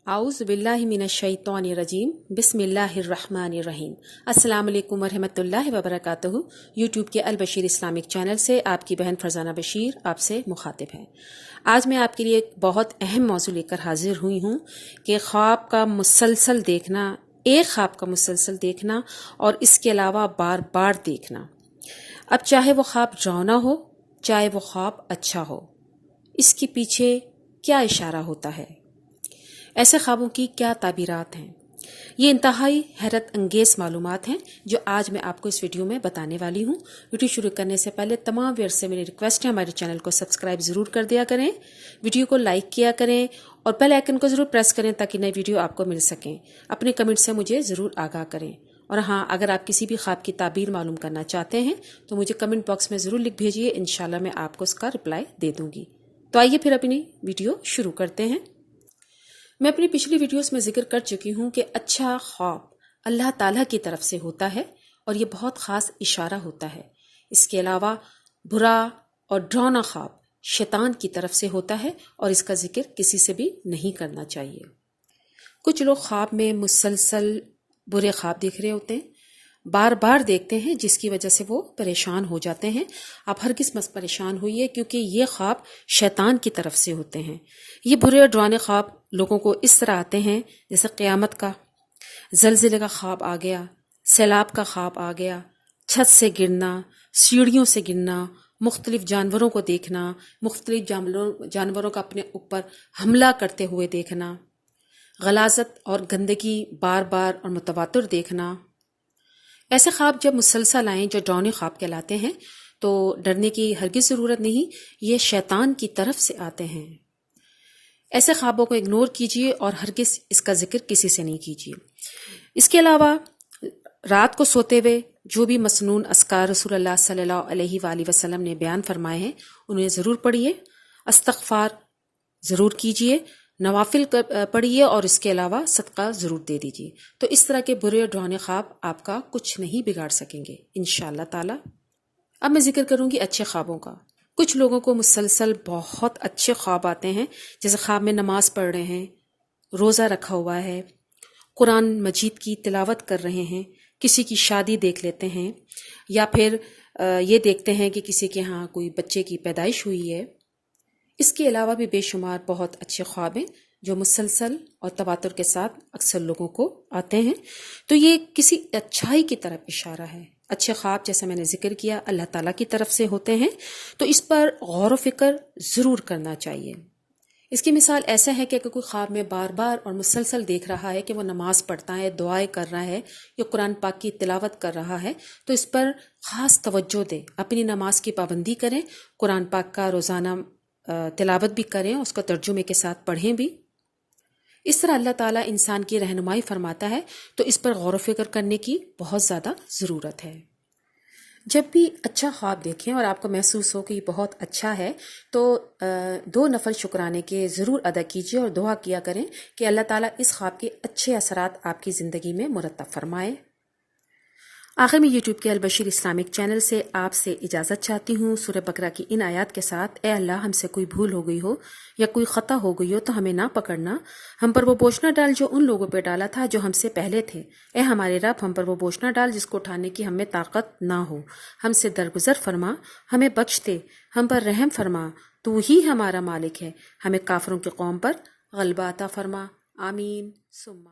आउज़ बिल्लाहि मिनश्शैतानिर्रजीम बिस्मिल्लाहिर्रहमानिर्रहीम। अस्सलाम वालेकुम वरहमतुल्लाहि वबरकातुहू। यूट्यूब के अल बशीर इस्लामिक चैनल से आपकी बहन फरजाना बशीर आपसे मुखातिब है। आज मैं आपके लिए एक बहुत अहम मौजू लेकर हाजिर हुई हूँ कि ख्वाब का मुसलसल देखना, एक ख्वाब का मुसलसल देखना और इसके अलावा बार बार देखना। अब चाहे वो ख्वाब डरावना हो, चाहे वो ख्वाब अच्छा हो, इसके पीछे क्या इशारा होता है, ऐसे ख्वाबों की क्या ताबीरात हैं, ये इंतहाई हैरत अंगेज मालूमात हैं जो आज मैं आपको इस वीडियो में बताने वाली हूँ। वीडियो शुरू करने से पहले तमाम व्यूअर्स से मेरी रिक्वेस्ट है, हमारे चैनल को सब्सक्राइब ज़रूर कर दिया करें, वीडियो को लाइक किया करें और बेल आइकन को ज़रूर प्रेस करें ताकि नई वीडियो आपको मिल सकें। अपने कमेंट से मुझे ज़रूर आगाह करें। और हाँ, अगर आप किसी भी ख्वाब की ताबीर मालूम करना चाहते हैं तो मुझे कमेंट बॉक्स में ज़रूर लिख भेजिए, इंशाल्लाह मैं आपको उसका रिप्लाई दे दूँगी। तो आइए फिर अपनी वीडियो शुरू करते हैं। मैं अपनी पिछली वीडियोस में जिक्र कर चुकी हूँ कि अच्छा ख्वाब अल्लाह ताला की तरफ से होता है और ये बहुत ख़ास इशारा होता है। इसके अलावा बुरा और डरावना ख्वाब शैतान की तरफ से होता है और इसका जिक्र किसी से भी नहीं करना चाहिए। कुछ लोग ख्वाब में मुसलसल बुरे ख्वाब देख रहे होते हैं, बार बार देखते हैं, जिसकी वजह से वो परेशान हो जाते हैं। आप हरगिज़ मत परेशान होइए क्योंकि ये ख्वाब शैतान की तरफ से होते हैं। ये बुरे और डरावने ख्वाब लोगों को इस तरह आते हैं जैसे क़यामत का, ज़लज़ले का ख्वाब आ गया, सैलाब का ख्वाब आ गया, छत से गिरना, सीढ़ियों से गिरना, मुख्तलिफ जानवरों को देखना, मुख्तलिफ जानवरों का अपने ऊपर हमला करते हुए देखना, गलाज़त और गंदगी बार बार और मुतवातिर देखना। ऐसे ख्वाब जब मुसलसल आएँ जो डरावने ख्वाब कहलाते हैं तो डरने की हरगिज़ ज़रूरत नहीं, ये शैतान की तरफ से आते हैं। ऐसे ख्वाबों को इग्नोर कीजिए और हरगिज़ इसका जिक्र किसी से नहीं कीजिए। इसके अलावा रात को सोते हुए जो भी मसनून अस्कार रसूलुल्लाह सल्लल्लाहु अलैहि वसल्लम ने बयान फरमाए हैं उन्हें ज़रूर पढ़िए, इस्तिग़फ़ार ज़रूर कीजिए, नवाफिल पढ़िए और इसके अलावा सदका ज़रूर दे दीजिए। तो इस तरह के बुरे और डरावने ख्वाब आपका कुछ नहीं बिगाड़ सकेंगे इंशाअल्लाह ताला। अब मैं जिक्र करूँगी अच्छे ख्वाबों का। कुछ लोगों को मुसलसल बहुत अच्छे ख्वाब आते हैं, जैसे ख्वाब में नमाज पढ़ रहे हैं, रोज़ा रखा हुआ है, कुरान मजीद की तिलावत कर रहे हैं, किसी की शादी देख लेते हैं या फिर ये देखते हैं कि किसी के यहाँ कोई बच्चे की पैदाइश हुई है। इसके अलावा भी बेशुमार बहुत अच्छे ख्वाब हैं जो मुसलसल और तवातुर के साथ अक्सर लोगों को आते हैं। तो ये किसी अच्छाई की तरफ इशारा है। अच्छे ख्वाब जैसे मैंने जिक्र किया अल्लाह ताला की तरफ से होते हैं, तो इस पर गौर व फिक्र ज़रूर करना चाहिए। इसकी मिसाल ऐसा है कि अगर कोई ख्वाब में बार बार और मुसलसल देख रहा है कि वो नमाज पढ़ता है, दुआएं कर रहा है या कुरान पाक की तिलावत कर रहा है, तो इस पर ख़ास तवज्जो दें, अपनी नमाज की पाबंदी करें, कुरान पाक का रोज़ाना तिलावत भी करें, उसको तर्जुमे के साथ पढ़ें भी। इस तरह अल्लाह ताला इंसान की रहनुमाई फरमाता है, तो इस पर गौर व फिक्र करने की बहुत ज़्यादा ज़रूरत है। जब भी अच्छा ख्वाब देखें और आपको महसूस हो कि ये बहुत अच्छा है तो 2 नफल शुक्राने के ज़रूर अदा कीजिए और दुआ किया करें कि अल्लाह ताला इस ख्वाब के अच्छे असरात आपकी ज़िंदगी में मुरत्तब फरमाए। आखिर में यूट्यूब के अल बशीर इस्लामिक चैनल से आपसे इजाज़त चाहती हूँ सूरह बकरा की इन आयत के साथ। ए अल्लाह, हमसे कोई भूल हो गई हो या कोई ख़ता हो गई हो तो हमें ना पकड़ना, हम पर वो बोझ न डाल जो उन लोगों पर डाला था जो हमसे पहले थे। ए हमारे रब, हम पर वो बोझ न डाल जिसको उठाने की हमें ताकत ना हो। हमसे दरगुजर फरमा, हमें बख्श दे, हम पर रहम फरमा, तू ही हमारा मालिक है। हमें काफरों की कौम पर गलबा अता फरमा। आमीन सुम्मा।